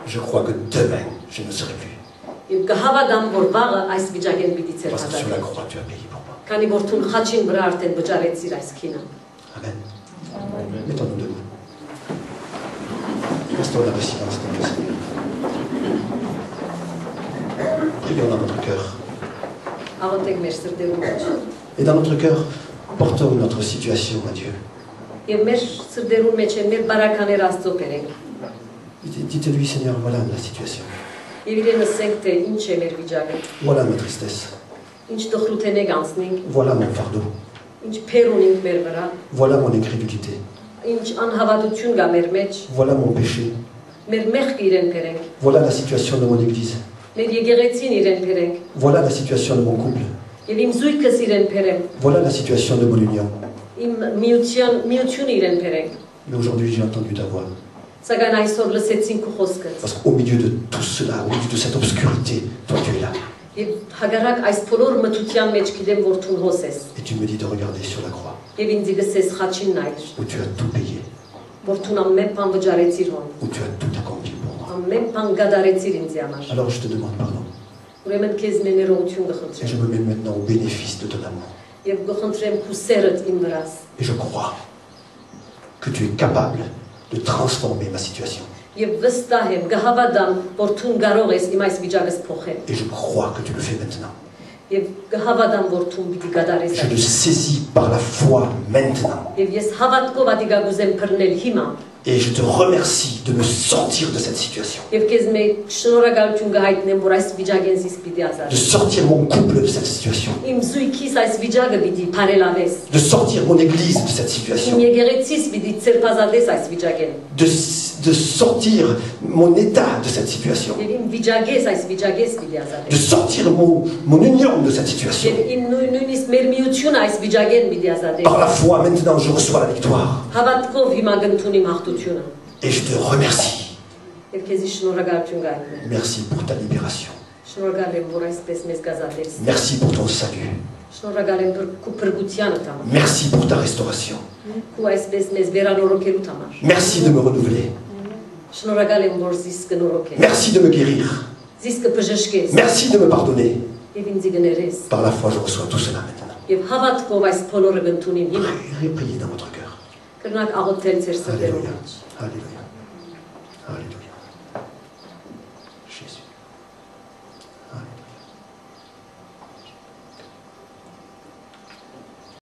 Je crois que demain, je ne serai plus. Parce que sur la croix, tu as payé pour moi. Amen. Mettons-nous debout. Restons dans le silence de Dieu. Prions dans notre cœur. Et dans notre cœur, portons notre situation à Dieu. Dites-lui, Seigneur, voilà la situation. Voilà ma tristesse. Voilà mon fardeau. Voilà mon incrédulité. Voilà mon péché. Voilà la situation de mon église. Voilà la situation de mon couple. Voilà la situation de mon union. Mais aujourd'hui, j'ai entendu ta voix. Parce qu'au milieu de tout cela, au milieu de cette obscurité, toi tu es là. Et tu me dis de regarder sur la croix. Où tu as tout payé. Où tu as tout accompli pour moi. Alors je te demande pardon. Et je me mets maintenant au bénéfice de ton amour. Et je crois que tu es capable de transformer ma situation. Et je crois que tu le fais maintenant. Je le saisis par la foi maintenant. Et je te remercie de me sortir de cette situation. De sortir mon couple de cette situation. De sortir mon église de cette situation. De sortir mon état de cette situation. De sortir mon union de cette situation. Par la foi, maintenant, je reçois la victoire. Et je te remercie. Merci pour ta libération. Merci pour ton salut. Merci pour ta restauration. Merci de me renouveler. Merci de me guérir. Merci de me pardonner. Par la foi, je reçois tout cela maintenant. Priez dans votre cœur. Alléluia. Alléluia. Alléluia.